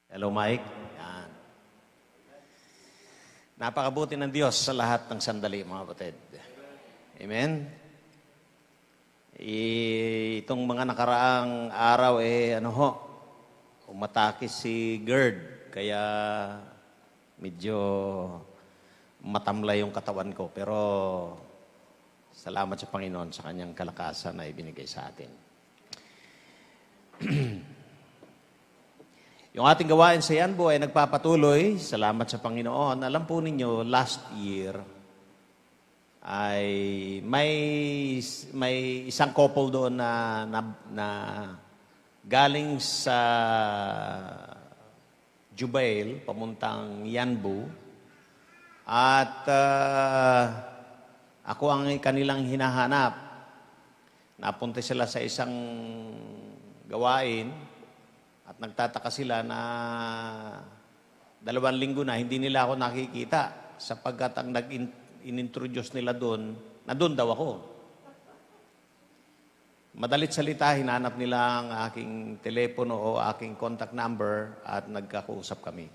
Hello, Mike. Yan. Napakabuti ng Diyos sa lahat ng sandali, mga kapatid. Amen? Itong mga nakaraang araw, umatake si GERD. Kaya medyo matamlay yung katawan ko. Pero salamat sa Panginoon sa kanyang kalakasan na ibinigay sa atin. Yung ating gawain sa Yanbu ay nagpapatuloy. Salamat sa Panginoon. Alam po ninyo, last year ay may isang couple doon na galing sa Jubail, pamuntang Yanbu. At ako ang kanilang hinahanap. Napunta sila sa isang gawain. At nagtataka sila na 2 linggo na hindi nila ako nakikita sapagkat ang in-introduce nila doon, na doon daw ako. Madalit salita, hinanap nila ang aking telepono o aking contact number at nagkakausap kami.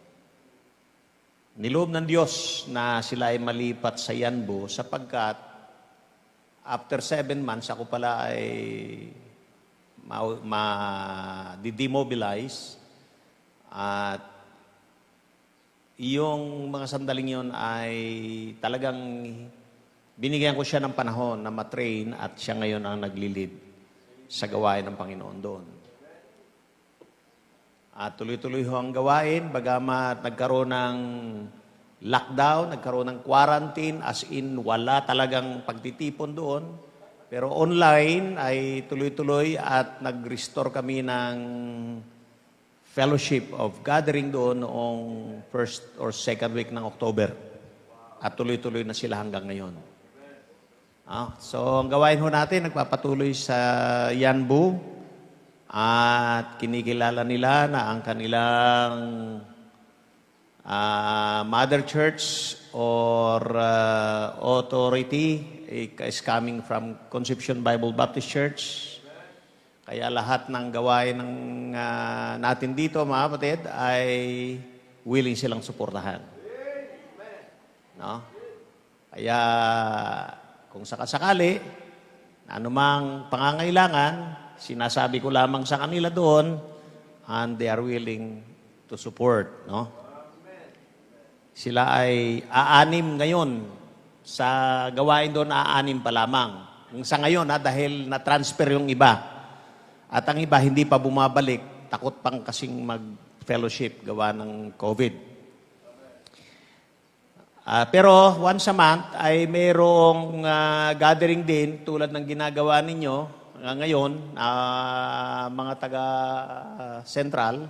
Niloob ng Diyos na sila ay malipat sa Yanbu sapagkat after 7 months ako pala ay ma-demobilize at yung mga sandaling yun ay talagang binigyan ko siya ng panahon na matrain at siya ngayon ang naglilid sa gawain ng Panginoon doon. At tuloy-tuloy ho ang gawain, bagamat nagkaroon ng lockdown, nagkaroon ng quarantine, as in wala talagang pagtitipon doon. Pero online ay tuloy-tuloy at nag-restore kami ng fellowship of gathering doon noong 1st or 2nd week ng October. At tuloy-tuloy na sila hanggang ngayon. So, ang gawain ho natin, nagpapatuloy sa Yanbu at kinikilala nila na ang kanilang mother church or authority is coming from Conception Bible Baptist Church. Kaya lahat ng gawain ng natin dito, mga kapatid, ay willing silang suportahan. No? Kaya kung sakasakali, na anumang pangangailangan, sinasabi ko lamang sa kanila doon, and they are willing to support. No? Sila ay aanim ngayon sa gawain doon, aanim pa lamang. Sa ngayon, dahil na-transfer yung iba. At ang iba hindi pa bumabalik, takot pang kasing mag-fellowship gawa ng COVID. Pero once a month ay mayroong gathering din tulad ng ginagawa ninyo ngayon, mga taga-central.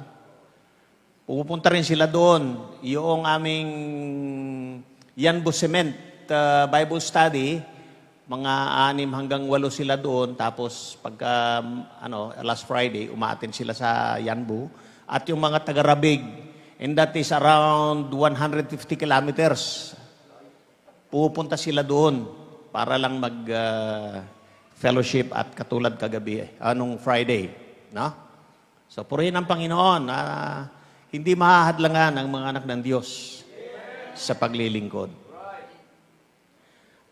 Pupunta rin sila doon. Yung aming Yanbu Cement Bible study, mga 6 hanggang 8 sila doon. Tapos pagka last Friday, umaattend sila sa Yanbu. At yung mga taga-Rabig, and that is around 150 kilometers. Pupunta sila doon para lang mag-fellowship at katulad kagabi, anong Friday. No? So, purihin ang Panginoon. Hindi mahahadlangan ang mga anak ng Diyos sa paglilingkod.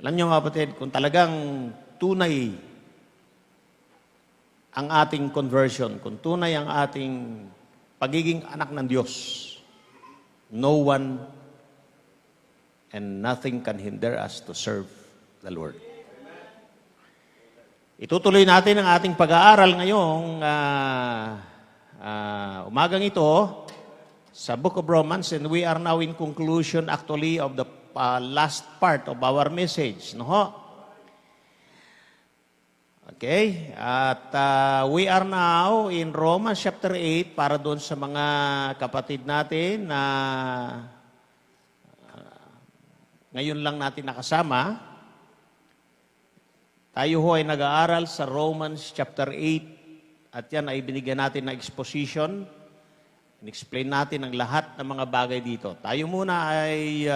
Alam niyo mga kapatid, kung talagang tunay ang ating conversion, kung tunay ang ating pagiging anak ng Diyos, no one and nothing can hinder us to serve the Lord. Itutuloy natin ang ating pag-aaral ngayong umagang ito sa Book of Romans, and we are now in conclusion actually of the last part of our message. No? Okay? At we are now in Romans chapter 8 para doon sa mga kapatid natin na ngayon lang natin nakasama. Tayo ho ay nag-aaral sa Romans chapter 8 at yan ay binigyan natin ng exposition. In-explain natin ang lahat ng mga bagay dito. Tayo muna ay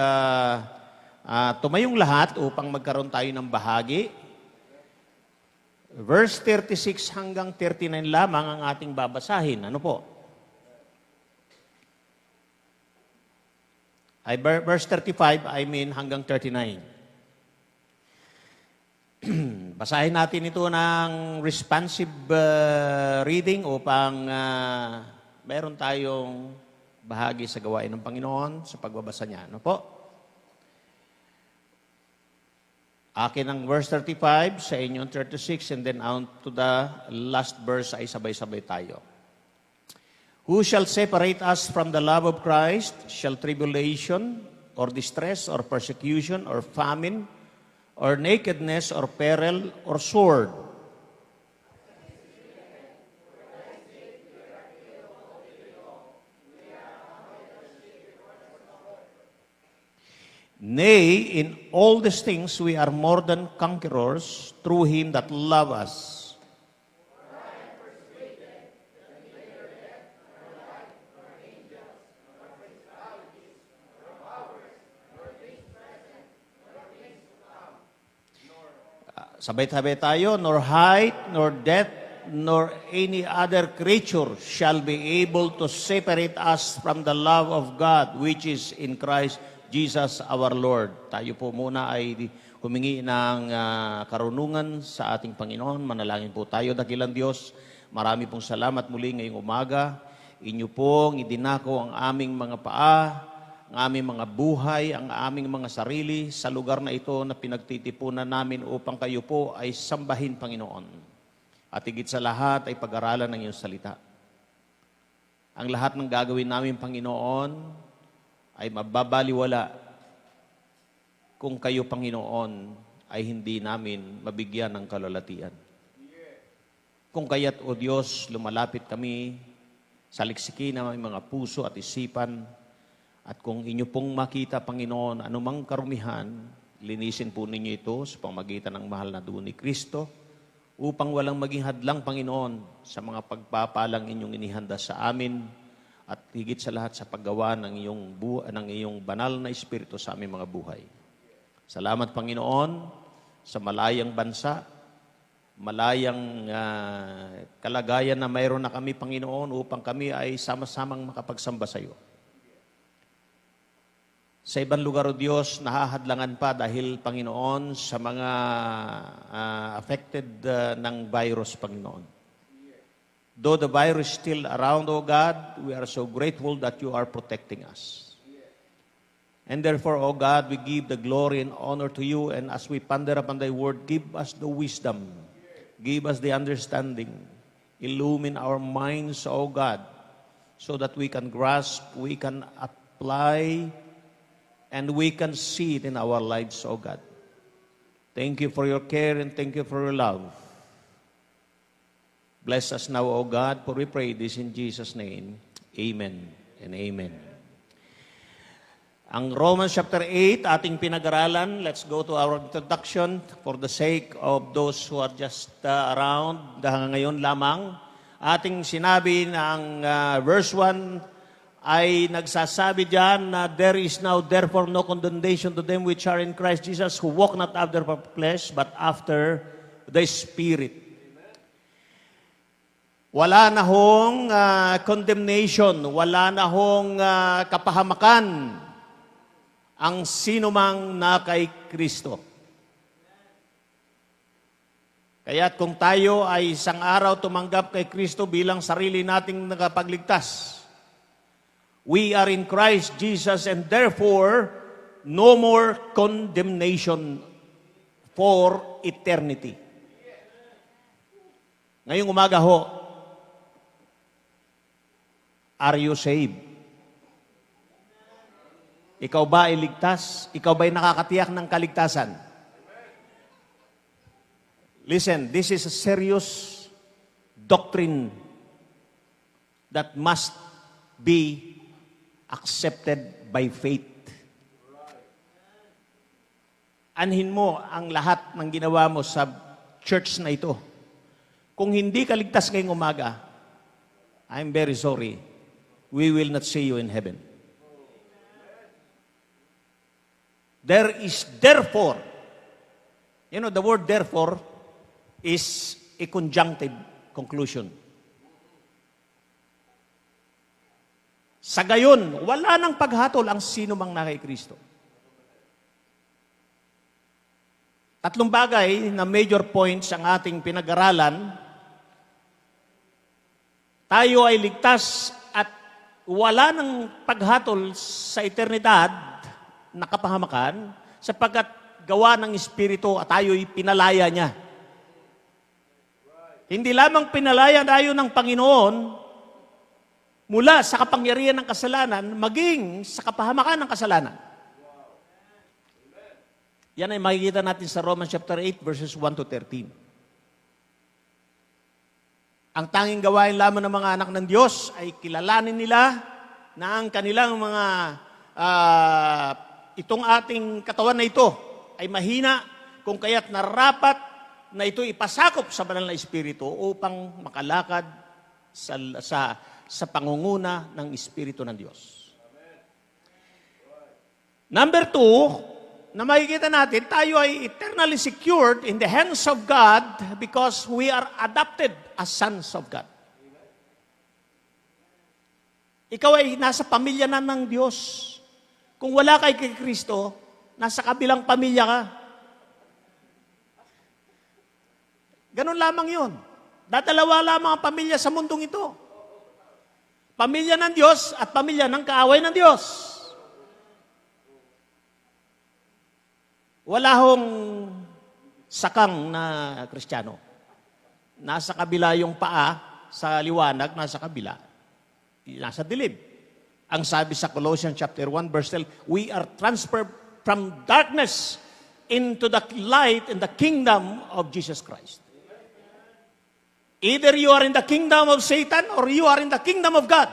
tumayong lahat upang magkaroon tayo ng bahagi. Verse 36 hanggang 39 lamang ang ating babasahin. Ano po? Verse 35, hanggang 39. Basahin natin ito ng responsive reading upang meron tayong bahagi sa gawain ng Panginoon sa pagbabasa niya. Ano po? Akin ang verse 35, sa inyo ang 36, and then on to the last verse ay sabay-sabay tayo. Who shall separate us from the love of Christ? Shall tribulation, or distress, or persecution, or famine, or nakedness, or peril, or sword? Nay, in all these things we are more than conquerors through Him that loved us. Sabay-sabay tayo, nor height, nor depth, nor any other creature shall be able to separate us from the love of God which is in Christ Jesus our Lord. Tayo po muna ay humingi ng karunungan sa ating Panginoon. Manalangin po tayo. Dakilang Diyos, marami pong salamat muli ngayong umaga. Inyo pong idinako ang aming mga paa, ang aming mga buhay, ang aming mga sarili sa lugar na ito na pinagtitipunan namin upang kayo po ay sambahin, Panginoon. At higit sa lahat ay pag-aralan ng iyong salita. Ang lahat ng gagawin namin, Panginoon, ay mababaliwala kung kayo, Panginoon, ay hindi namin mabigyan ng kalalatian. Kung kaya't, O Diyos, lumalapit kami sa liksikin ng aming mga puso at isipan. At kung inyo pong makita, Panginoon, anumang karumihan, linisin po ninyo ito sa pamagitan ng mahal na dugo ni Kristo upang walang maging hadlang, Panginoon, sa mga pagpapalang inyong inihanda sa amin at higit sa lahat sa paggawa ng iyong banal na Espiritu sa aming mga buhay. Salamat, Panginoon, sa malayang bansa, malayang kalagayan na mayroon na kami, Panginoon, upang kami ay sama-samang makapagsamba sa iyo. Sa ibang lugar, O Diyos, nahahadlangan pa dahil, Panginoon, sa mga affected ng virus, Panginoon. Though the virus is still around, O God, we are so grateful that you are protecting us. And therefore, O God, we give the glory and honor to you, and as we ponder upon thy word, give us the wisdom, give us the understanding, illumine our minds, O God, so that we can grasp, we can apply, and we can see it in our lives, O God. Thank you for your care and thank you for your love. Bless us now, O God, for we pray this in Jesus' name. Amen and amen. Ang Romans chapter 8, ating pinag-aralan. Let's go to our introduction for the sake of those who are just around ngayon lamang. Ating sinabi ng verse 1, ay nagsasabi diyan na there is now therefore no condemnation to them which are in Christ Jesus, who walk not after the flesh, but after the Spirit. Wala na hong condemnation, wala na hong kapahamakan ang sinumang na kay Kristo. Kaya kung tayo ay isang araw tumanggap kay Kristo bilang sarili nating nakapagligtas, we are in Christ Jesus, and therefore, no more condemnation for eternity. Ngayong umaga ho, are you saved? Ikaw ba ay ligtas? Ikaw ba ay nakakatiyak ng kaligtasan? Listen, this is a serious doctrine that must be accepted by faith. Anhin mo ang lahat ng ginawa mo sa church na ito. Kung hindi ka ligtas ngayong umaga, I'm very sorry, we will not see you in heaven. There is therefore, you know, the word therefore is a conjunctive conclusion. Sa gayon, wala nang paghatol ang sino mang na kay Kristo. Tatlong bagay na major points ang ating pinag-aralan. Tayo ay ligtas at wala nang paghatol sa eternidad na kapahamakan sapagkat gawa ng Espiritu at tayo'y pinalaya niya. Hindi lamang pinalaya tayo ng Panginoon mula sa kapangyarihan ng kasalanan, maging sa kapahamakan ng kasalanan. Yan ay makikita natin sa Romans chapter 8, verses 1 to 13. Ang tanging gawain lamang ng mga anak ng Diyos ay kilalanin nila na ang kanilang mga itong ating katawan na ito ay mahina, kung kaya't narapat na ito ipasakop sa banal na Espiritu upang makalakad sa pangunguna ng Espiritu ng Diyos. Number 2, na makikita natin, tayo ay eternally secured in the hands of God because we are adopted as sons of God. Ikaw ay nasa pamilya na ng Diyos. Kung wala kay Kristo, nasa kabilang pamilya ka. Ganun lamang yun. Dadalawa lamang ang pamilya sa mundong ito. Pamilya ng Diyos at pamilya ng kaaway ng Diyos. Wala hong sakang na Kristiyano. Nasa kabila yung paa, sa liwanag, nasa kabila. Nasa dilim. Ang sabi sa Colossians chapter 1, verse 12, we are transferred from darkness into the light in the kingdom of Jesus Christ. Either you are in the kingdom of Satan or you are in the kingdom of God.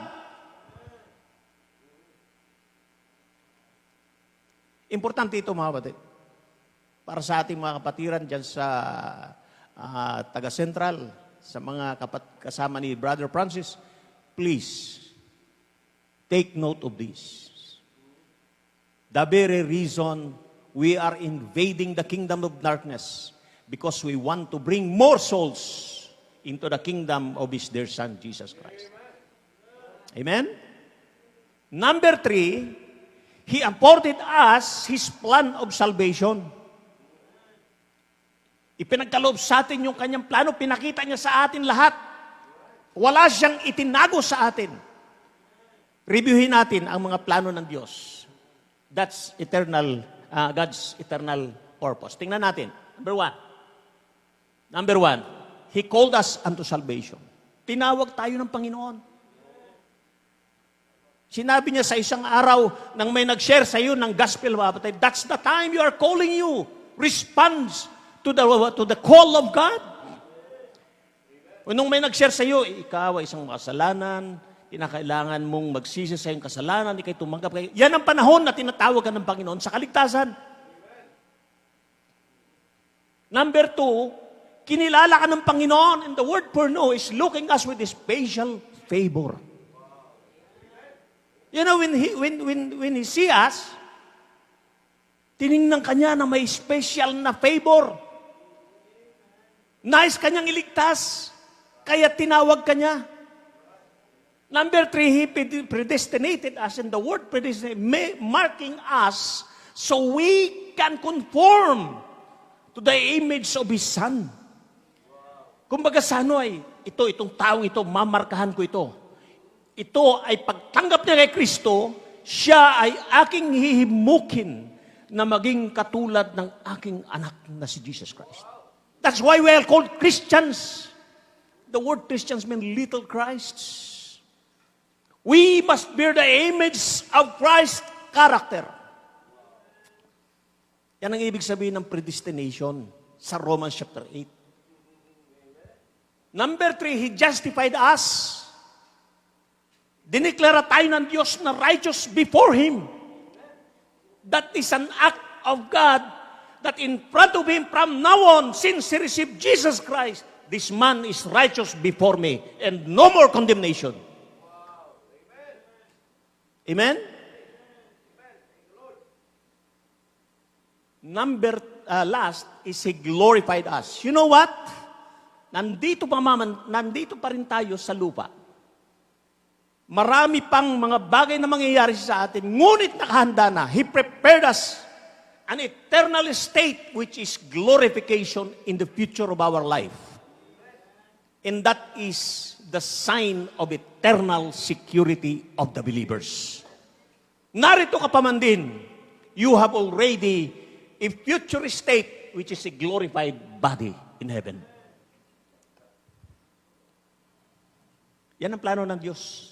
Importante ito, mga kapatid. Para sa ating mga kapatiran dyan sa taga-central, sa mga kasama ni Brother Francis, please, take note of this. The very reason we are invading the kingdom of darkness because we want to bring more souls into the kingdom of His dear Son, Jesus Christ. Amen? Number 3, He afforded us His plan of salvation. Ipinagkaloob sa atin yung kanyang plano, pinakita niya sa atin lahat. Wala siyang itinago sa atin. Reviewin natin ang mga plano ng Diyos. That's God's eternal purpose. Tingnan natin. Number one, He called us unto salvation. Tinawag tayo ng Panginoon. Sinabi niya sa isang araw nang may nag-share sa iyo ng gospel, that's the time you are calling you. Response to the call of God. Nung may nag-share sa iyo, ikaw ay isang makasalanan, kinakailangan mong magsisi sa iyong kasalanan, ikay tumanggap kayo. Yan ang panahon na tinatawag ka ng Panginoon sa kaligtasan. Number 2, kinilala ka ng Panginoon, and the word for know is looking us with special favor. You know, when He see us, tiningnan kanya na may special na favor. Nais kanyang iligtas, kaya tinawag kanya. Number 3, He predestinated us, and the word predestinated, marking us so we can conform to the image of His Son. Kumbaga sa ano ay, itong taong ito, mamarkahan ko ito. Ito ay pagtanggap niya kay Kristo, siya ay aking hihimukin na maging katulad ng aking anak na si Jesus Christ. That's why we are called Christians. The word Christians means little Christs. We must bear the image of Christ's character. Yan ang ibig sabihin ng predestination sa Romans chapter 8. Number 3, He justified us. Dineklara tayo ng Diyos na righteous before Him. That is an act of God that in front of Him from now on, since He received Jesus Christ, this man is righteous before me and no more condemnation. Amen? Number last is He glorified us. You know what? Nandito pa rin tayo sa lupa. Marami pang mga bagay na mangyayari sa atin, ngunit nakahanda na. He prepared us an eternal state which is glorification in the future of our life. And that is the sign of eternal security of the believers. Narito ka pa man din, you have already a future state which is a glorified body in heaven. Yan ang plano ng Diyos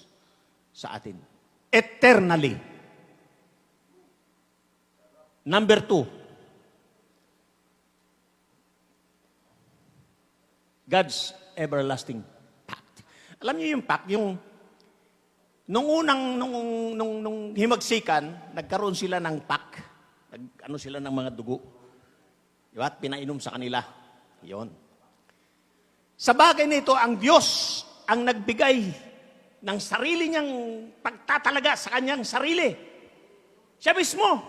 sa atin. Eternally. Number 2. God's everlasting pact. Alam niyo yung pact, yung nung himagsikan, nagkaroon sila ng pact. Ano sila ng mga dugo. Diba? At pinainom sa kanila. Yon. Sa bagay nito, ang Diyos ang nagbigay ng sarili niyang pagtatalaga sa kanyang sarili. Siya mismo.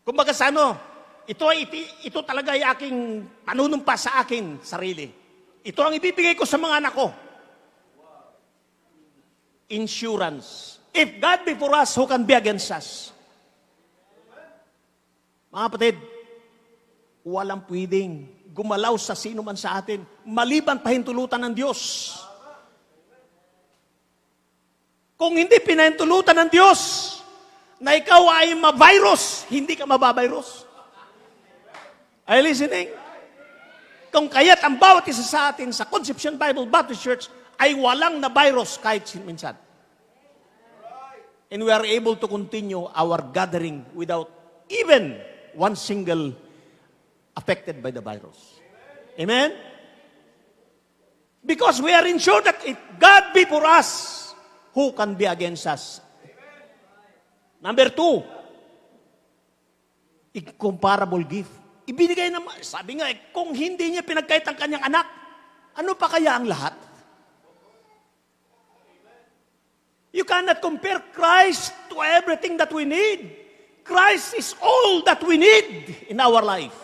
Kumbaga sa ano, ito talaga ay aking panunumpa sa akin sarili. Ito ang ibibigay ko sa mga anak ko. Insurance. If God be for us, who can be against us? Mga kapatid, walang pwedeng gumalaw sa sino man sa atin, maliban pahintulutan ng Diyos. Kung hindi pinahintulutan ng Diyos, na ikaw ay ma-virus, hindi ka mabavirus. Are you listening? Kung kaya't ang bawat isa sa atin sa Conception Bible Baptist Church ay walang na-virus kahit minsan. And we are able to continue our gathering without even one single affected by the virus. Amen? Because we are ensured that if God be for us, who can be against us? Number 2, incomparable gift. Ibinigay naman, sabi nga, kung hindi niya pinagkait ang kanyang anak, ano pa kaya ang lahat? You cannot compare Christ to everything that we need. Christ is all that we need in our life.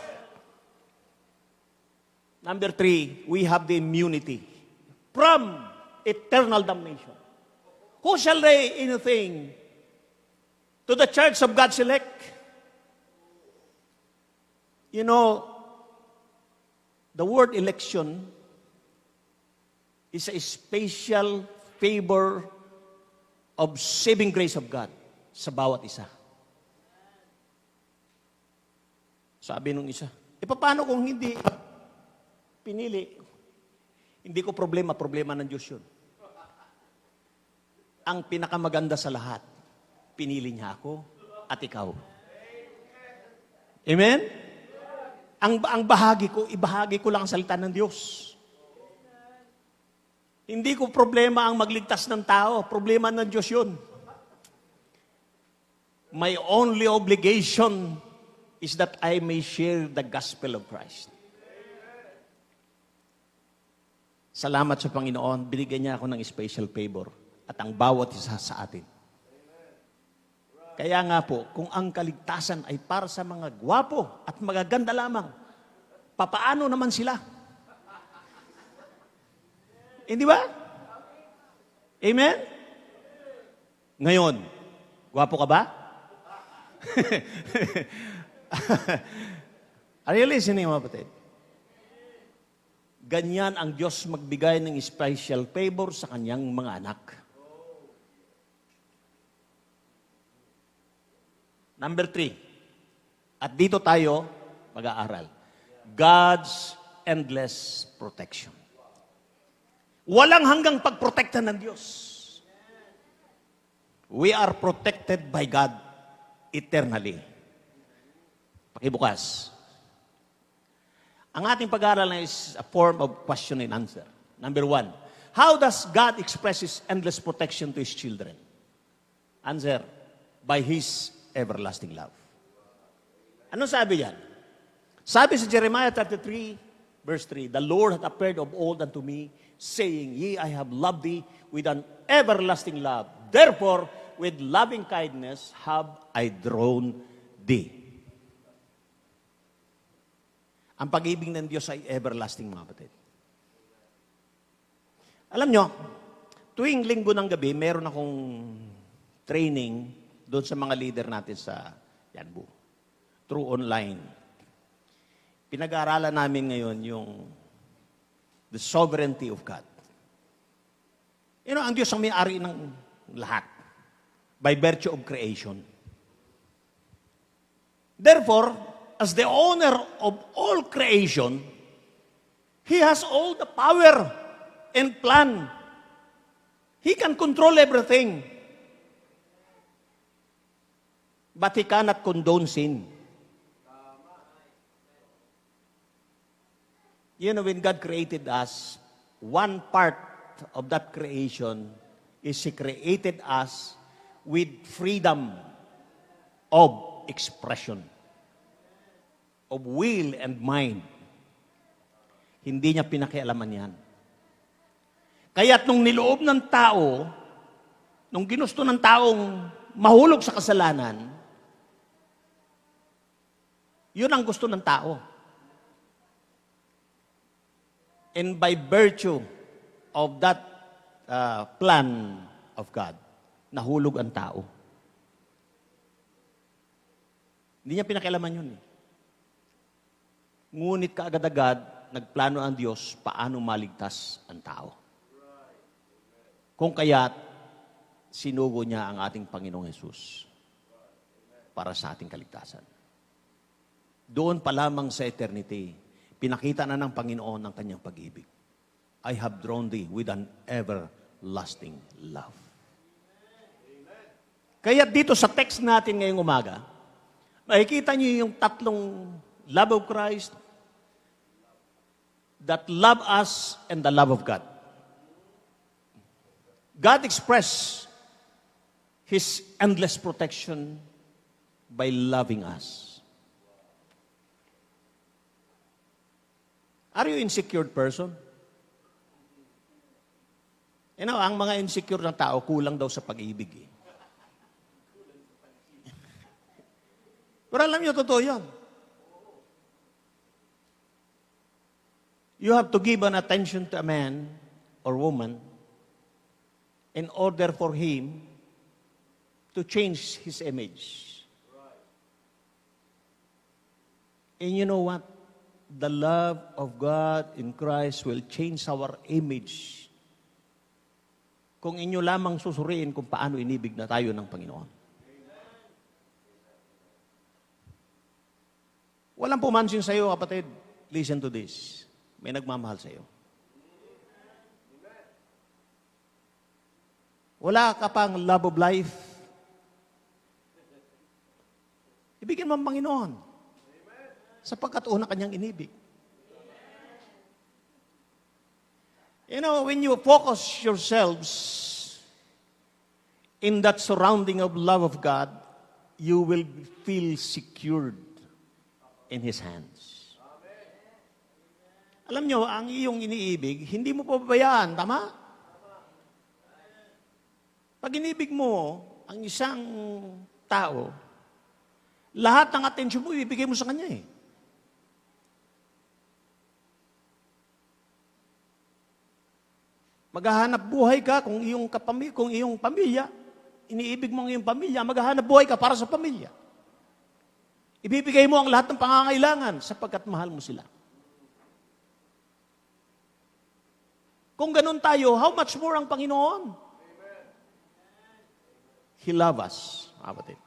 Number 3, we have the immunity from eternal damnation. Who shall lay anything to the church of God's elect? You know, the word election is a special favor of saving grace of God sa bawat isa. Sabi nung isa, paano kung hindi pinili? Hindi ko problema ng Diyos yun. Ang pinakamaganda sa lahat, pinili niya ako at ikaw. Amen? Ang bahagi ko, ibahagi ko lang ang salita ng Diyos. Hindi ko problema ang magligtas ng tao. Problema ng Diyos yun. My only obligation is that I may share the gospel of Christ. Salamat sa Panginoon, binigyan niya ako ng special favor at ang bawat isa sa atin. Kaya nga po, kung ang kaligtasan ay para sa mga gwapo at magaganda lamang, papaano naman sila? Hindi ba? Amen? Ngayon, gwapo ka ba? Are you listening, mga kapatid? Ganyan ang Diyos magbigay ng special favor sa kanyang mga anak. Number 3. At dito tayo mag-aaral. God's endless protection. Walang hanggang pagprotekta ng Diyos. We are protected by God eternally. Pakibukas. Ang ating pag-aaral is a form of question and answer. Number 1, how does God express His endless protection to His children? Answer, by His everlasting love. Ano sabi yan? Sabi sa Jeremiah 33, verse 3, the Lord hath appeared of old unto me, saying, Yea, I have loved thee with an everlasting love. Therefore, with loving kindness have I drawn thee. Ang pag-ibig ng Diyos ay everlasting, mga kapatid. Alam nyo, tuwing linggo ng gabi, meron akong training doon sa mga leader natin sa Yanbu. Through online. Pinag-aaralan namin ngayon yung the sovereignty of God. Ang Diyos ang may-ari ng lahat by virtue of creation. Therefore, as the owner of all creation, He has all the power and plan. He can control everything. But He cannot condone sin. When God created us, one part of that creation is He created us with freedom of expression, of will and mind. Hindi niya pinakialaman yan. Kaya't nung niloob ng tao, nung ginusto ng taong mahulog sa kasalanan, yun ang gusto ng tao. And by virtue of that plan of God, nahulog ang tao. Hindi niya pinakialaman yun. Ngunit kaagad-agad, nagplano ang Diyos paano maligtas ang tao. Kung kaya't, sinugo niya ang ating Panginoong Hesus para sa ating kaligtasan. Doon pa lamang sa eternity, pinakita na ng Panginoon ang kanyang pag-ibig. I have drawn thee with an everlasting love. Kaya dito sa text natin ngayong umaga, makikita niyo yung tatlong love of Christ, that love us, and the love of God. God expressed His endless protection by loving us. Are you insecure person? Ang mga insecure na tao, kulang daw sa pag-ibig. Pero alam niyo, totoo yun. You have to give an attention to a man or woman in order for him to change his image. And you know what? The love of God in Christ will change our image. Kung inyo lamang susuriin kung paano inibig na tayo ng Panginoon. Walang pumansin sa iyo, kapatid. Listen to this. May nagmamahal sa iyo. Wala ka pang love of life. Ibigin mo ang Panginoon. Sapagkat una kanyang inibig. When you focus yourselves in that surrounding of love of God, you will feel secured in His hands. Alam nyo, ang iyong iniibig, hindi mo pababayaan, tama? Pag inibig mo ang isang tao, lahat ng atensyon mo, ibibigay mo sa kanya eh. Maghahanap buhay ka kung iyong pamilya, iniibig mo ang iyong pamilya, maghahanap buhay ka para sa pamilya. Ibibigay mo ang lahat ng pangangailangan sapagkat mahal mo sila. Kung ganun tayo, how much more ang Panginoon? He loves us, mga kapatid.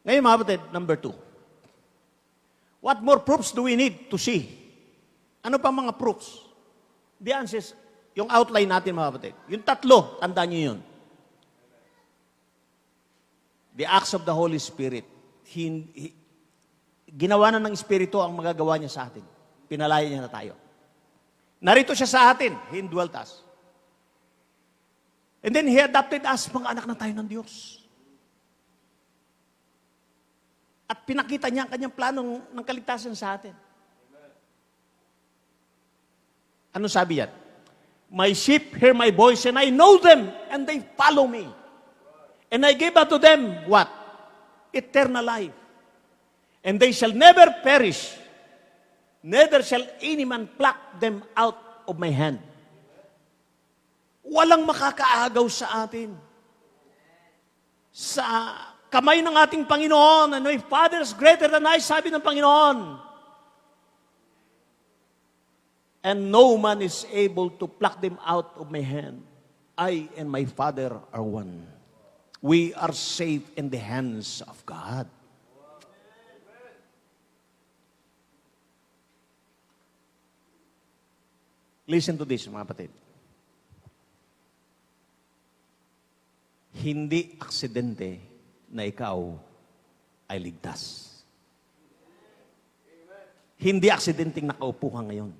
Ngayon, mga kapatid, number 2. What more proofs do we need to see? Ano pa mga proofs? The answers, yung outline natin, mga kapatid. Yung tatlo, tandaan nyo yun. The acts of the Holy Spirit. Ginawa na ng Espiritu ang magagawa niya sa atin. Pinalaya niya na tayo. Narito siya sa atin. He indwelt us. And then He adopted us. Mga anak na tayo ng Diyos. At pinakita niya ang kanyang planong ng kaligtasan sa atin. Ano sabi yan? My sheep hear my voice and I know them and they follow me. And I gave unto them what? Eternal life. And they shall never perish. Neither shall any man pluck them out of my hand. Walang makakaagaw sa atin. Sa kamay ng ating Panginoon, and my Father is greater than I, sabi ng Panginoon. And no man is able to pluck them out of my hand. I and my Father are one. We are safe in the hands of God. Listen to this, mga kapatid. Hindi aksidente na ikaw ay ligtas. Hindi aksidenteng nakaupo ka ngayon.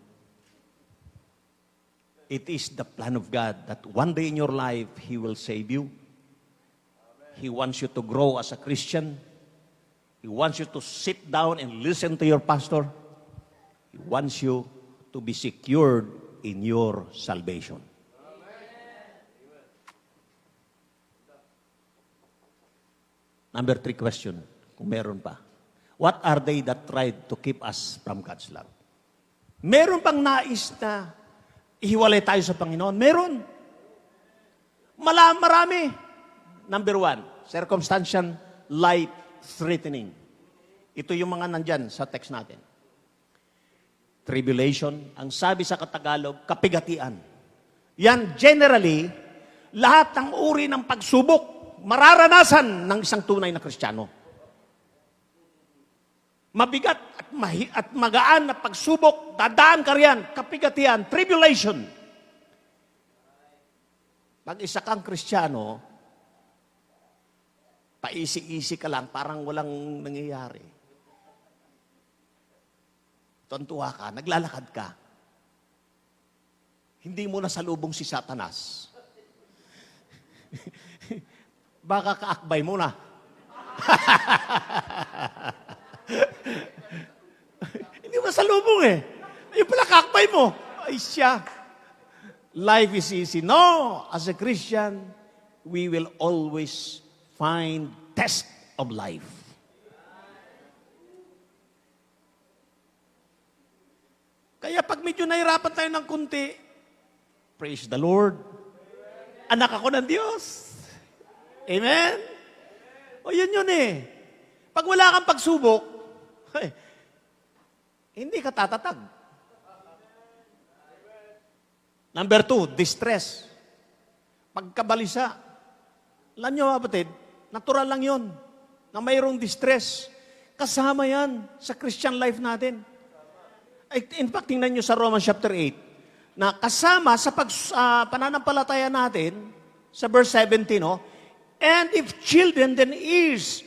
It is the plan of God that one day in your life, He will save you. He wants you to grow as a Christian. He wants you to sit down and listen to your pastor. He wants you to be secured in your salvation. Number 3 question, kung meron pa. What are they that tried to keep us from God's love? Meron pang nais na ihiwalay tayo sa Panginoon? Meron. Marami. Number 1, circumstantial life-threatening. Ito yung mga nandyan sa text natin. Tribulation, ang sabi sa Katagalog, kapigatian. Yan, generally, lahat ng uri ng pagsubok, mararanasan ng isang tunay na Kristiyano. Mabigat at magaan na pagsubok, dadaan ka riyan, kapigatian, tribulation. Pag isa kang Kristiyano, paisi-isi ka lang, parang walang nangyayari. Tuntua ka, naglalakad ka. Hindi mo nasalubong si Satanas. Baka kaakbay mo na. Hindi mo nasalubong eh. Yung pala kaakbay mo. Ay siya. Life is easy. No, as a Christian, we will always find test of life. Kaya pag medyo nahirapan tayo ng kunti, praise the Lord. Anak ako ng Diyos. Amen? O yun eh. Pag wala kang pagsubok, hindi ka tatatag. Number 2, distress. Pagkabalisa. Alam nyo, kapatid, natural lang yun na mayroong distress. Kasama yan sa Christian life natin. In fact, tingnan nyo sa Romans chapter 8, na kasama sa pananampalataya natin, sa verse 17, no? And if children, then heirs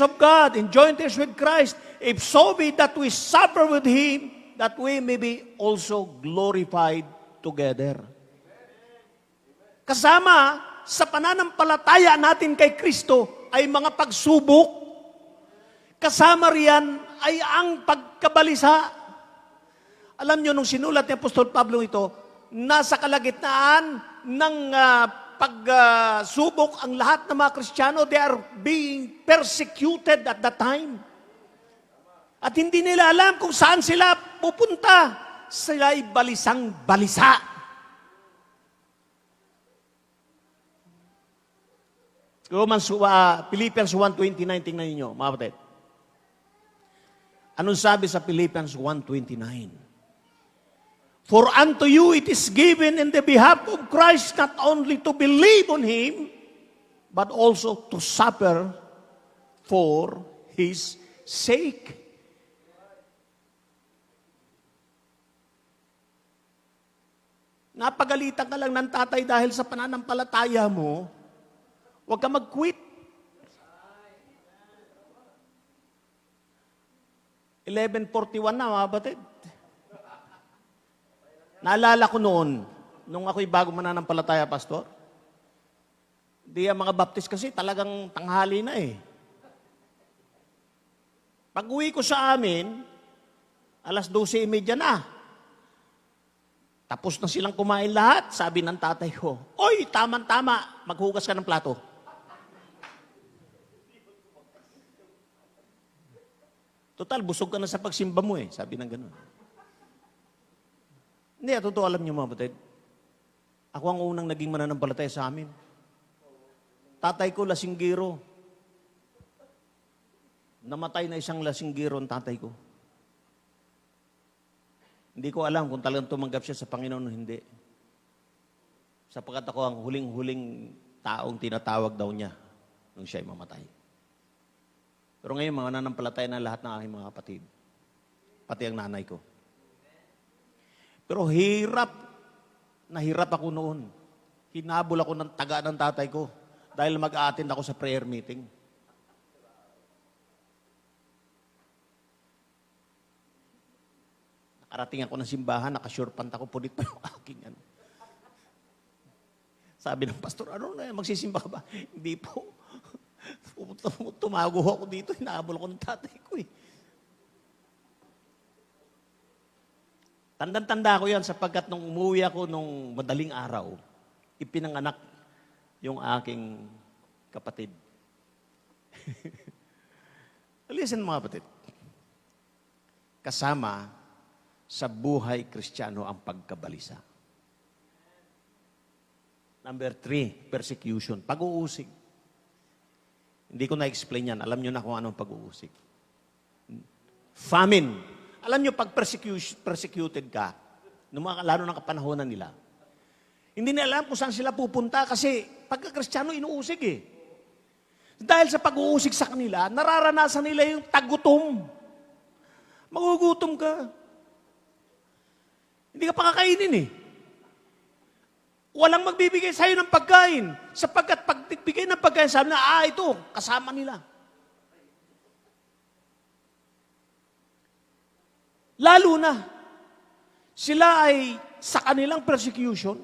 of God, and joint heirs with Christ, if so be that we suffer with Him, that we may be also glorified together. Kasama sa pananampalataya natin kay Kristo ay mga pagsubok. Kasama riyan ay ang pagkabalisa. Alam nyo, nung sinulat ni Apostol Pablo ito, nasa kalagitnaan ng pagsubok ang lahat ng mga Kristiyano, they are being persecuted at that time. At hindi nila alam kung saan sila pupunta. Sila ay balisang balisa. Philippians 1:29, tingnan ninyo, mga kapatid. Anong sabi sa Philippians 1:29? For unto you it is given in the behalf of Christ not only to believe on Him, but also to suffer for His sake. Napagalitan ka lang ng tatay dahil sa pananampalataya mo, huwag ka mag-quit. 11:41 na, mga batid. Naalala ko noon, nung ako'y bago mananampalataya, Pastor, di ang mga baptist kasi talagang tanghali na eh. Pag-uwi ko sa amin, 12:30 na. Tapos na silang kumain lahat, sabi ng tatay ko, "Oy, tama-tama, maghugas ka ng plato." Total, busog ka na sa pagsimba mo eh, sabi ng gano'n. Hindi, totoo alam niyo mga batid. Ako ang unang naging mananampalataya sa amin. Tatay ko, lasinggero. Namatay na isang lasinggero ang tatay ko. Hindi ko alam kung talagang tumanggap siya sa Panginoon o hindi. Sapagkat ako ang huling-huling taong tinatawag daw niya nung siya'y mamatay. Pero ngayon, mga nananampalataya na lahat ng aking mga kapatid. Pati ang nanay ko. Pero nahirap ako noon. Hinabol ako ng taga ng tatay ko dahil mag-a-attend ako sa prayer meeting. Nakarating ako ng simbahan, nakasure pant ako, punit pa yung aking ano. Sabi ng pastor, ano na, magsisimba ka ba? Hindi po. Tumago ako dito, hinahabol ako ng tatay ko eh. Tandang-tanda ko yan sapagkat nung umuwi ako nung madaling araw, ipinanganak yung aking kapatid. Listen mga kapatid. Kasama sa buhay Kristiyano ang pagkabalisa. Number 3, persecution. Pag-uusig. Hindi ko na-explain yan. Alam nyo na kung anong pag-uusig. Famine. Alam nyo, pag persecuted ka, lalo ng kapanahonan nila, hindi nila alam kung saan sila pupunta kasi pagka-Kristiyano, inuusig eh. Dahil sa pag-uusig sa kanila, nararanasan nila yung tagutom. Magugutom ka. Hindi ka pakakainin eh. Walang magbibigay sa'yo ng pagkain. Sapagkat pag bigay ng pagkain, sabi na, ito, kasama nila. Lalo na, sila ay sa kanilang persecution,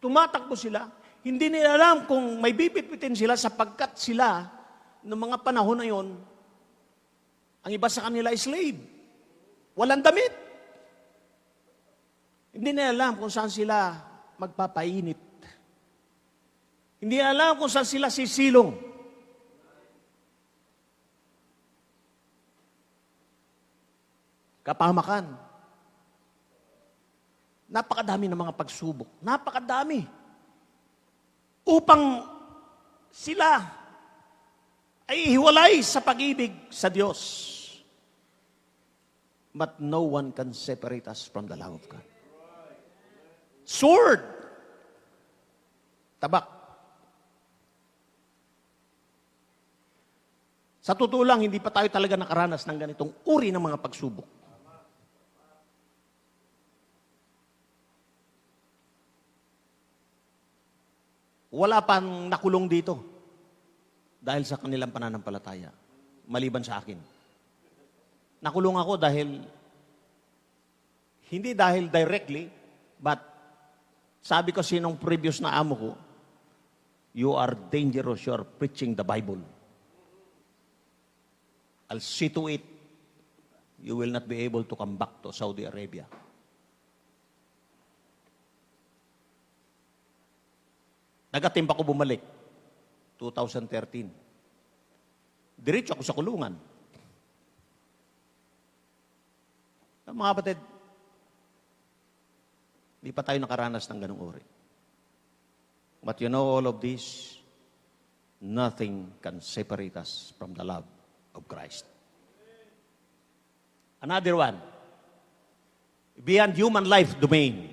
tumatakbo sila, hindi nila alam kung may bibitbitin sila sapagkat sila, noong mga panahon na yon, ang iba sa kanila ay slave. Walang damit. Hindi nila alam kung saan sila magpapainit. Hindi nila alam kung saan sila sisilong. Kapahamakan. Napakadami ng mga pagsubok. Napakadami. Upang sila ay hiwalay sa pag-ibig sa Diyos. But no one can separate us from the love of God. Sword. Tabak. Sa totoo lang, hindi pa tayo talaga nakaranas ng ganitong uri ng mga pagsubok. Wala pang nakulong dito dahil sa kanilang pananampalataya, maliban sa akin. Nakulong ako hindi dahil directly, but sabi ko sinong previous na amo ko, you are dangerous, you are preaching the Bible. I'll see to it, you will not be able to come back to Saudi Arabia. Nagatimpa ko bumalik, 2013. Diretso ako sa kulungan. Mga kapatid, di pa tayo nakaranas ng ganung uri. But you know all of this, nothing can separate us from the love of Christ. Another one, beyond human life domain.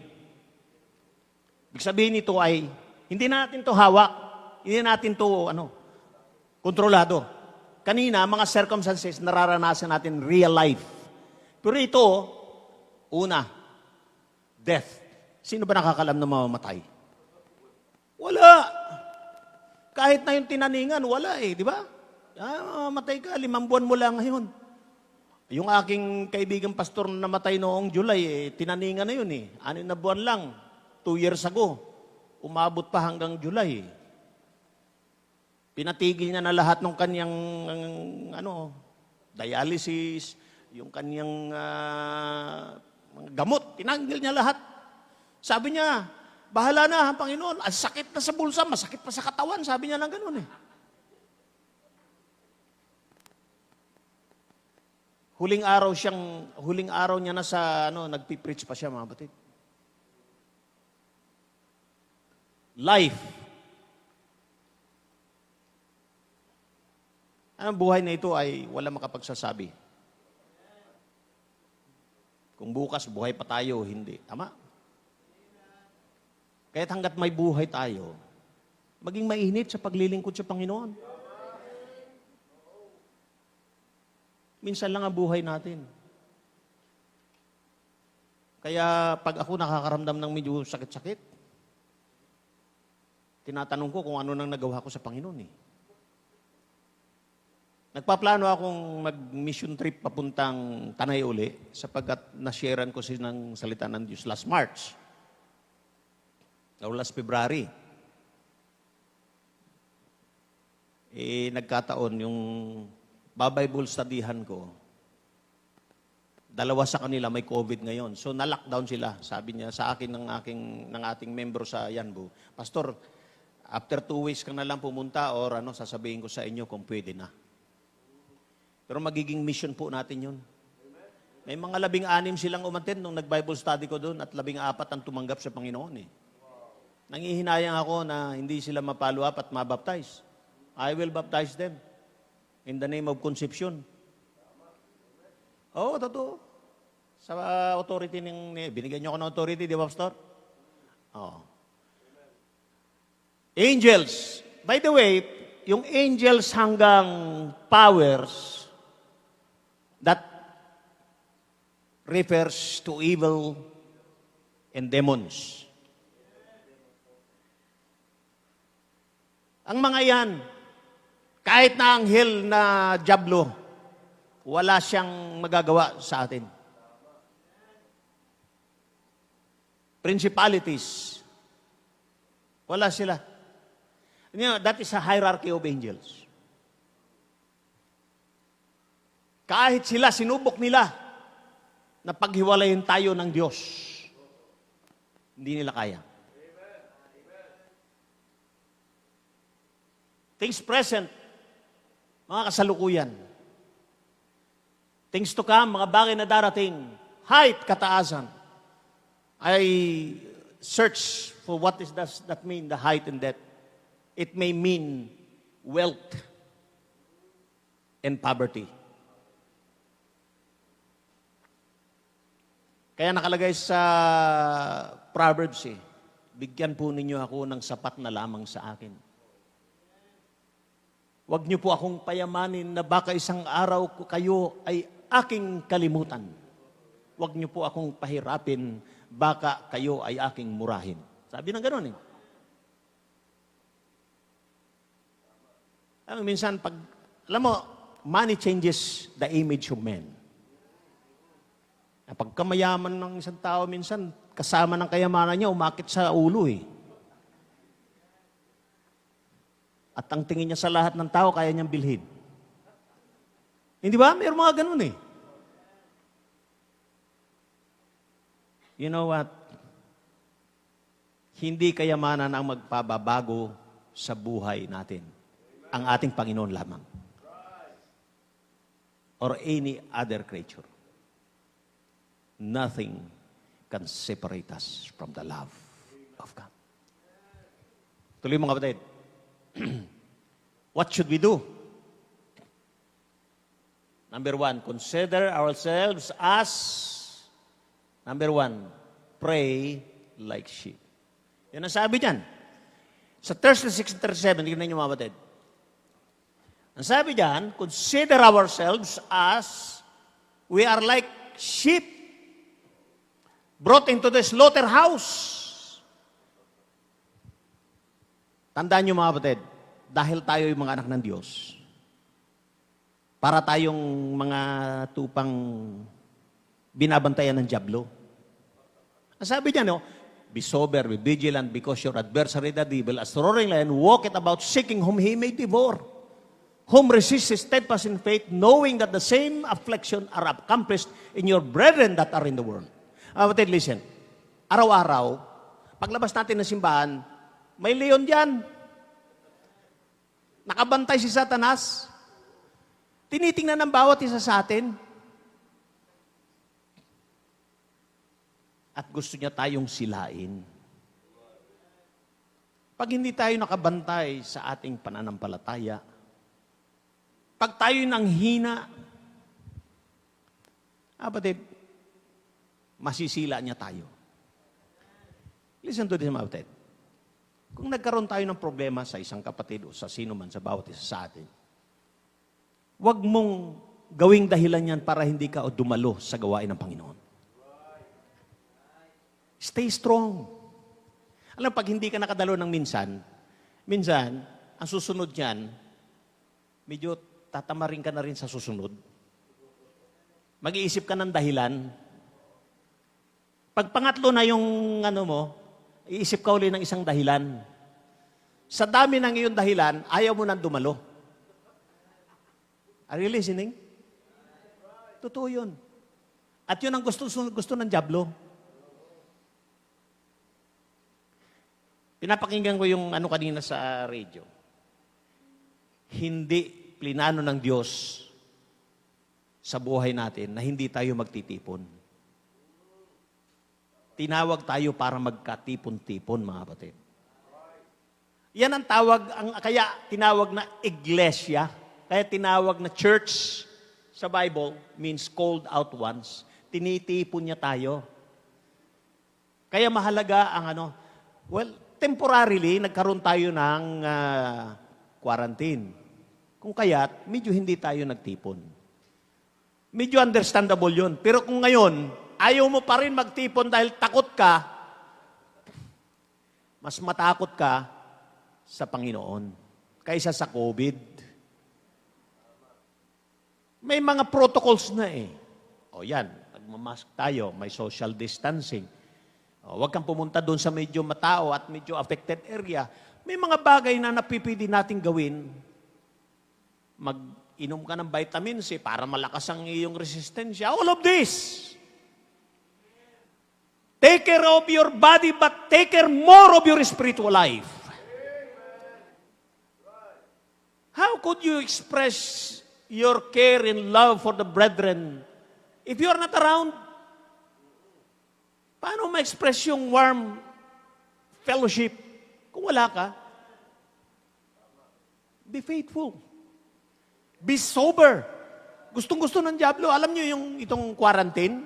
Ibig sabihin nito ay, hindi natin to hawak, hindi natin to kontrolado. Kanina, mga circumstances, nararanasan natin real life. Pero ito, una, death. Sino ba nakakalam na mamamatay? Wala. Kahit na yung tinaningan, wala eh, di ba? Matay ka, 5 buwan mo lang ngayon. Yung aking kaibigang pastor na namatay noong July, tinaningan na yun eh. 6 na buwan lang, 2 years ago. Umabot pa hanggang July. Pinatigil niya na lahat ng kanyang dialysis, yung kanyang mga gamot, tinanggal niya lahat. Sabi niya, bahala na ang Panginoon, ang sakit na sa bulsa, masakit pa sa katawan, sabi niya lang ganun eh. Huling araw niya na sa nagpipreach pa siya mga batid. life. Ang buhay na ito ay wala makapagsasabi. Kung bukas buhay pa tayo, hindi. Tama? Kaya't hanggat may buhay tayo, maging mainit sa paglilingkod sa Panginoon. Minsan lang ang buhay natin. Kaya pag ako nakakaramdam ng medyo sakit-sakit, tinatanong ko kung ano nang nagawa ko sa Panginoon eh. Nagpaplano akong mag-mission trip papuntang Tanay uli sapagkat na-sharean ko ng salita ng Diyos last March o last February. Nagkataon yung Bible studyhan ko, dalawa sa kanila may COVID ngayon. So na-lockdown sila. Sabi niya sa akin ng ating membro sa Yanbu, Pastor, after 2 weeks ka na lang pumunta or sasabihin ko sa inyo kung pwede na. Pero magiging mission po natin yun. May mga 16 silang umattend nung nag-Bible study ko doon at 14 ang tumanggap sa Panginoon eh. Nangihinayang ako na hindi sila mapalo up at mabaptize. I will baptize them in the name of conception. Oo, totoo. Sa authority binigyan niyo ako ng authority, di ba, Pastor? Oo. Angels. By the way, yung angels hanggang powers, that refers to evil and demons. Ang mga yan, kahit na anghel na dyablo, wala siyang magagawa sa atin. Principalities, wala sila. That is a hierarchy of angels. Kahit sila, sinubok nila na paghiwalayin tayo ng Diyos. Hindi nila kaya. Things present, mga kasalukuyan. Things to come, mga bagay na darating, height, kataasan. I search for what does that mean, the height and depth. It may mean wealth and poverty. Kaya nakalagay sa Proverbs bigyan po ninyo ako ng sapat na lamang sa akin. Huwag niyo po akong payamanin na baka isang araw kayo ay aking kalimutan. Huwag niyo po akong pahirapin, baka kayo ay aking murahin. Sabi ng gano'n eh. Minsan, alam mo, money changes the image of men. Pagkamayaman ng isang tao, minsan, kasama ng kayamanan niya, umakit sa ulo eh. At ang tingin niya sa lahat ng tao, kaya niyang bilhin. Hindi ba? Mayroong mga ganun eh. You know what? Hindi kayamanan ang magpababago sa buhay natin. Ang ating Panginoon lamang. Or any other creature. Nothing can separate us from the love of God. Tuloy mga kapatid. What should we do? Number 1, consider ourselves as, number 1, pray like sheep. Yan ang sabi dyan. Sa Thursday 6:37, tignan niyo mga kapatid. Ang sabi dyan, consider ourselves as we are like sheep brought into the slaughterhouse. Tandaan niyo mga kapatid, dahil tayo yung mga anak ng Diyos, para tayong mga tupang binabantayan ng dyablo. Ang sabi niya, be sober, be vigilant, because your adversary the devil, as roaring lion, walketh about seeking whom he may devour. Whom resist is steadfast in faith, knowing that the same affliction are accomplished in your brethren that are in the world. Kapatid, listen. Araw-araw, paglabas natin ng simbahan, may leon dyan. Nakabantay si Satanas. Tinitingnan ng bawat isa sa atin. At gusto niya tayong silain. Pag hindi tayo nakabantay sa ating pananampalataya, pag tayo nang hina, kapatid, masisila niya tayo. Listen to this, mga kapatid. Kung nagkaroon tayo ng problema sa isang kapatid o sa sino man sa bawat isa sa atin, huwag mong gawing dahilan yan para hindi ka dumalo sa gawain ng Panginoon. Stay strong. Alam, pag hindi ka nakadalo ng minsan, ang susunod niyan, medyo tatamarin ka na rin sa susunod. Mag-iisip ka ng dahilan. Pag pangatlo na yung iisip ka uli ng isang dahilan. Sa dami ng iyong dahilan, ayaw mo nang dumalo. Are you listening? Totoo yun. At yun ang gusto ng dyablo. Pinapakinggan ko yung kanina sa radio. Hindi plinano ng Diyos sa buhay natin na hindi tayo magtitipon. Tinawag tayo para magkatipon-tipon, mga kapatid. Yan ang tawag, kaya tinawag na iglesia. Kaya tinawag na church sa Bible means called out ones. Tinitipon niya tayo. Kaya mahalaga ang temporarily, nagkaroon tayo ng quarantine. Kung kaya't, medyo hindi tayo nagtipon. Medyo understandable yun. Pero kung ngayon, ayaw mo pa rin magtipon dahil takot ka, mas matakot ka sa Panginoon kaysa sa COVID. May mga protocols na eh. O yan, nagmamask tayo, may social distancing. O, huwag kang pumunta doon sa medyo matao at medyo affected area. May mga bagay na napipili nating gawin. Mag-inom ka ng vitamin C para malakas ang iyong resistensya. All of this. Take care of your body, but take care more of your spiritual life. How could you express your care and love for the brethren if you are not around? Paano ma-express yung warm fellowship kung wala ka? Be faithful. Be sober. Gustong-gusto ng dyablo. Alam niyo itong quarantine?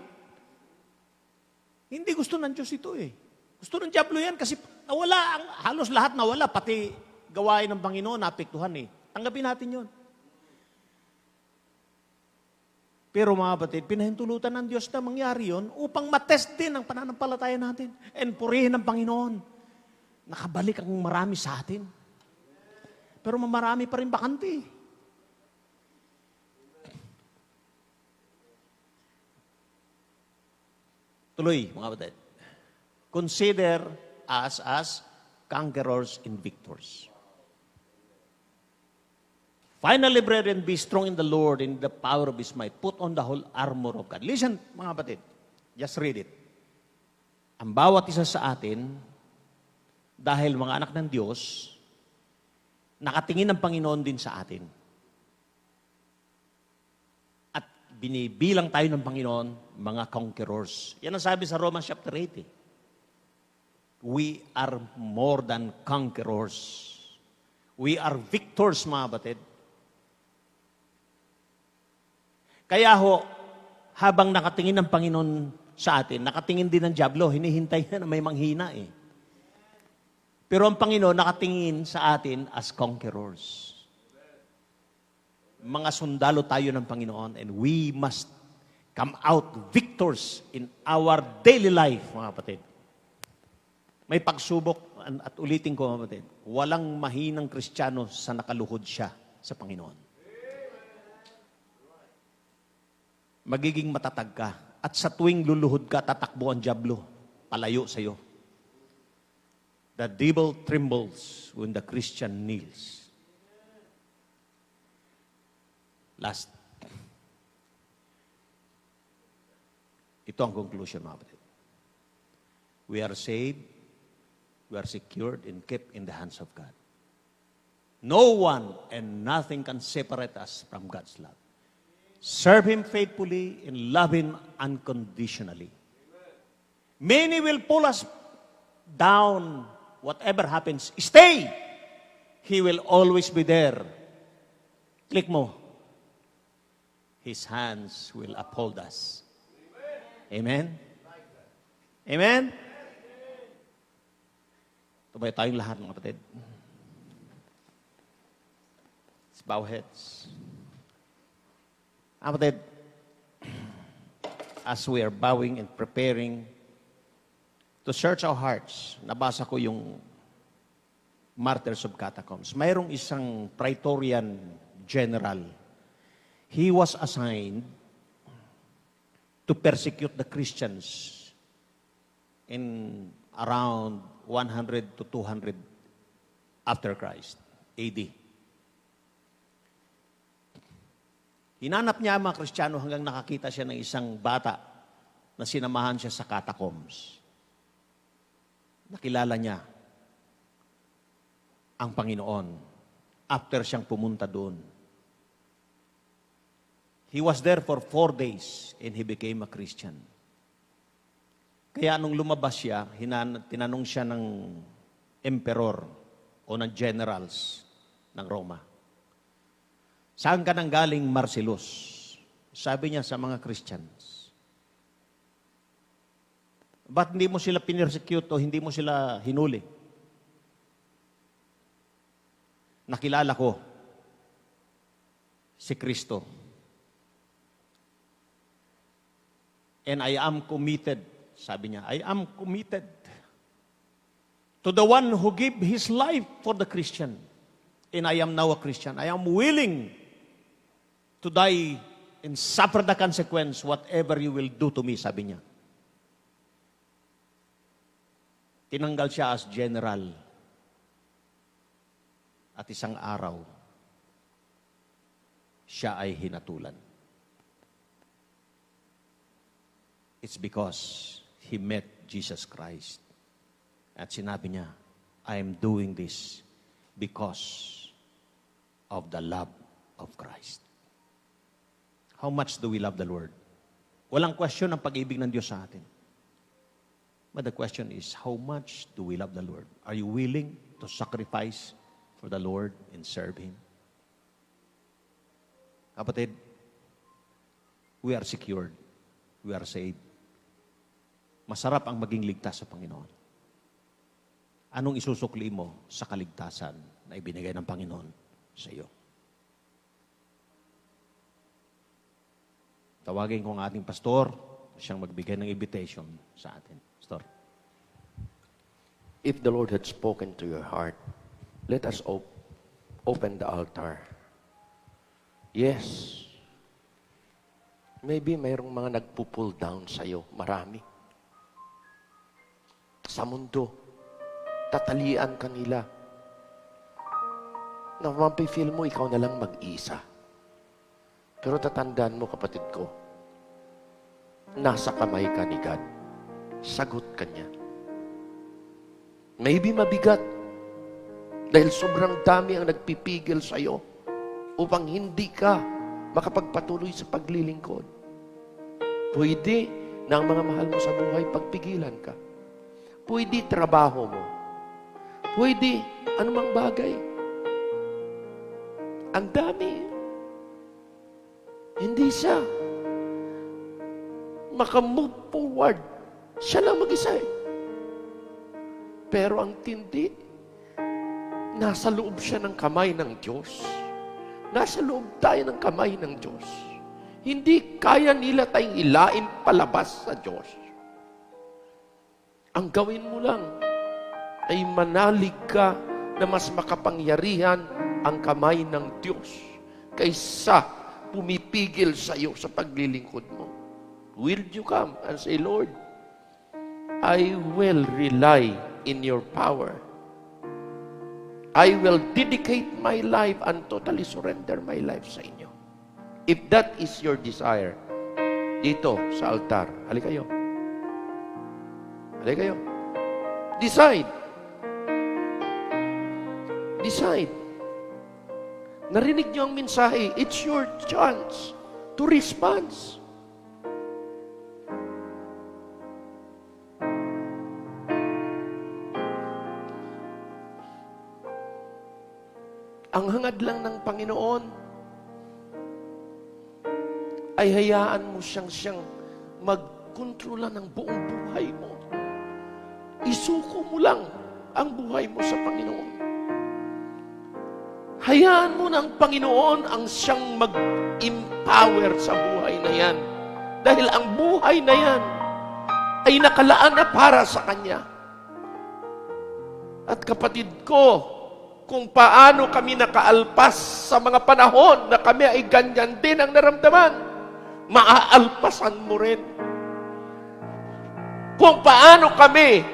Hindi gusto ng Diyos ito eh. Gusto ng dyablo yan kasi nawala, halos lahat nawala, pati gawain ng Panginoon naapektuhan eh. Tanggapin natin yon. Pero mga kapatid, pinahintulutan ng Diyos na mangyari yon upang matest din ang pananampalataya natin and purihin ng Panginoon. Nakabalik ang marami sa atin. Pero marami pa rin bakante. Tuloy, mga kapatid. Consider us as conquerors and victors. Finally, brethren, be strong in the Lord and in the power of His might. Put on the whole armor of God. Listen, mga kapatid. Just read it. Ang bawat isa sa atin, dahil mga anak ng Diyos, nakatingin ng Panginoon din sa atin. At binibilang tayo ng Panginoon, mga conquerors. Yan ang sabi sa Romans chapter 8. We are more than conquerors. We are victors, mga kapatid. Kaya habang nakatingin ng Panginoon sa atin, nakatingin din ng dyablo, hinihintay niya na may manghina eh. Pero ang Panginoon nakatingin sa atin as conquerors. Mga sundalo tayo ng Panginoon and we must come out victors in our daily life, mga kapatid. May pagsubok at ulitin ko, mga kapatid, walang mahinang Kristiyano sa nakaluhod siya sa Panginoon. Magiging matatag ka. At sa tuwing luluhod ka, tatakbo ang dyablo. Palayo sa iyo. The devil trembles when the Christian kneels. Last. Ito ang conclusion, mga kapatid. We are saved, we are secured and kept in the hands of God. No one and nothing can separate us from God's love. Serve Him faithfully and love Him unconditionally. Many will pull us down whatever happens, stay. He will always be there. Click mo. His hands will uphold us. Amen? Amen? Tumay tayong lahat, mga kapatid. Let's bow heads. Kapatid, as we are bowing and preparing to search our hearts, nabasa ko yung Martyrs of Catacombs. Mayroong isang Praetorian general. He was assigned to persecute the Christians in around 100 to 200 after Christ, AD. Hinanap niya ang mga Kristiyano hanggang nakakita siya ng isang bata na sinamahan siya sa catacombs. Nakilala niya ang Panginoon after siyang pumunta doon. He was there for 4 days and he became a Christian. Kaya nung lumabas siya, tinanong siya ng emperor o ng generals ng Roma. Saan ka nang galing, Marcellus? Sabi niya sa mga Christians. Ba't hindi mo sila pinersecute o hindi mo sila hinuli? Nakilala ko si Kristo. And I am committed, sabi niya, I am committed to the one who gave his life for the Christian. And I am now a Christian. I am willing to die and suffer the consequence, whatever you will do to me, sabi niya. Tinanggal siya as general. At isang araw, siya ay hinatulan. It's because he met Jesus Christ. At sinabi niya, I am doing this because of the love of Christ. How much do we love the Lord? Walang question ang pag-ibig ng Diyos sa atin. But the question is, how much do we love the Lord? Are you willing to sacrifice for the Lord and serve Him? Kapatid, we are secured. We are saved. Masarap ang maging ligtas sa Panginoon. Anong isusukli mo sa kaligtasan na ibinigay ng Panginoon sa iyo? Tawagin ko ang ating pastor, siyang magbigay ng invitation sa atin. Pastor. If the Lord had spoken to your heart, let us open the altar. Yes. Maybe mayroong mga nagpo-pull down sa'yo. Marami. Sa mundo. Tatalian ka nila. Na mapifeel mo, ikaw na lang mag-isa. Pero tatandaan mo, kapatid ko, nasa kamay ka ni God. Sagot ka niya. Maybe mabigat. Dahil sobrang dami ang nagpipigil sa'yo upang hindi ka makapagpatuloy sa paglilingkod. Pwede na ang mga mahal mo sa buhay pagpigilan ka. Pwede trabaho mo. Pwede anumang bagay. Ang dami. Hindi siya makamove forward. Siya lang mag-isa eh. Pero ang tindi, nasa loob siya ng kamay ng Diyos. Nasa loob tayo ng kamay ng Diyos. Hindi kaya nila tayong ilain palabas sa Diyos. Ang gawin mo lang ay manalig ka na mas makapangyarihan ang kamay ng Diyos kaysa pumipigil sa iyo sa paglilingkod mo. Will you come and say, Lord, I will rely in your power. I will dedicate my life and totally surrender my life sa inyo. If that is your desire, dito sa altar, halika kayo. Halika kayo. Decide. Decide. Narinig niyo ang mensahe, it's your chance to respond. Ang hangad lang ng Panginoon ay hayaan mo siyang magkontrola ng buong buhay mo. Isuko mo lang ang buhay mo sa Panginoon. Hayaan mo ng Panginoon ang siyang mag-empower sa buhay na yan. Dahil ang buhay na yan ay nakalaan na para sa Kanya. At kapatid ko, kung paano kami nakaalpas sa mga panahon na kami ay ganyan din ang naramdaman, maaalpasan mo rin. Kung paano kami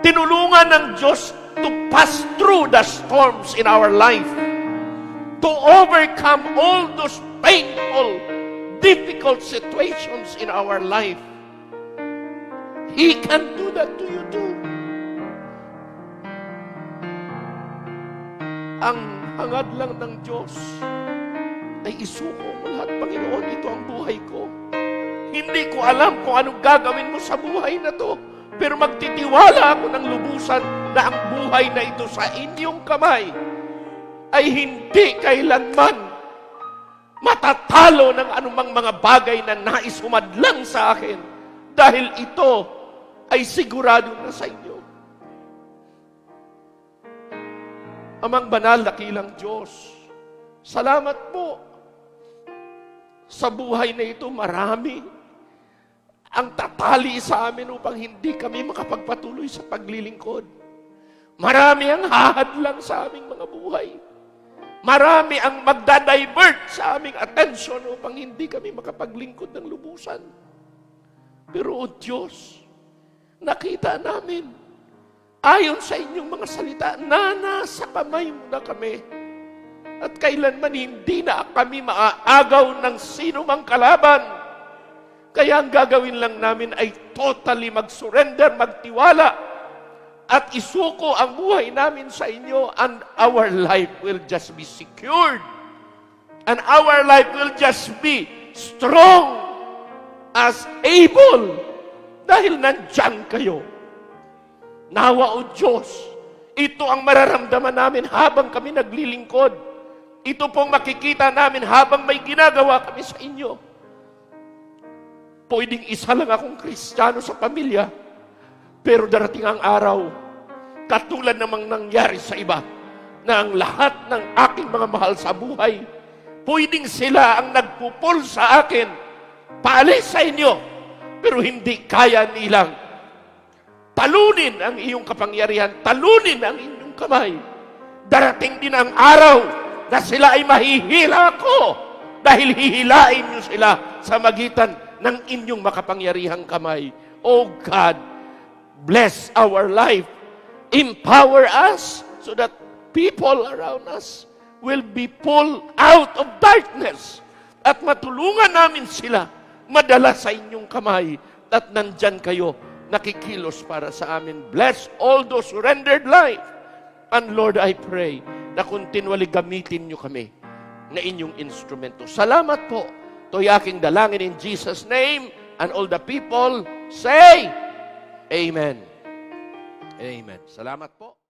tinulungan ng Diyos to pass through the storms in our life, to overcome all those painful, difficult situations in our life. He can do that to you too. Ang hangad lang ng Diyos ay isuko mo lahat, Panginoon, ito ang buhay ko. Hindi ko alam kung anong gagawin mo sa buhay na to, pero magtitiwala ako ng lubusan na ang buhay na ito sa inyong kamay ay hindi kailanman matatalo ng anumang mga bagay na nais humadlang sa akin, dahil ito ay sigurado na sa inyo. Amang banal, dakilang Diyos, salamat po. Sa buhay na ito, marami ang tatali sa amin upang hindi kami makapagpatuloy sa paglilingkod. Marami ang hahadlang sa aming mga buhay. Marami ang magdadivert sa aming atensyon upang hindi kami makapaglingkod ng lubusan. Pero, O Diyos, nakita namin, ayon sa inyong mga salita, na nasa kamay mo na kami. At kailanman hindi na kami maaagaw ng sino mang kalaban. Kaya ang gagawin lang namin ay totally mag-surrender, magtiwala, at isuko ang buhay namin sa inyo, and our life will just be secured. And our life will just be strong as able, dahil nandyan kayo. Nawa, O Diyos, ito ang mararamdaman namin habang kami naglilingkod. Ito pong makikita namin habang may ginagawa kami sa inyo. Pwedeng isa lang akong Kristiyano sa pamilya, pero darating ang araw, katulad namang nangyari sa iba, na ang lahat ng aking mga mahal sa buhay, pwedeng sila ang nagpupul sa akin, paalis sa inyo, pero hindi kaya nilang talunin ang iyong kapangyarihan, talunin ang inyong kamay. Darating din ang araw na sila ay mahihila ko, dahil hihilain niyo sila sa magitan ng inyong makapangyarihang kamay. Oh God, bless our life. Empower us so that people around us will be pulled out of darkness, at matulungan namin sila madala sa inyong kamay, at nandyan kayo nakikilos para sa amin. Bless all those who rendered life. And Lord, I pray na continually gamitin nyo kami na inyong instrumento. Salamat po. Ito'y aking dalangin in Jesus' name. And all the people say, Amen. Amen. Salamat po.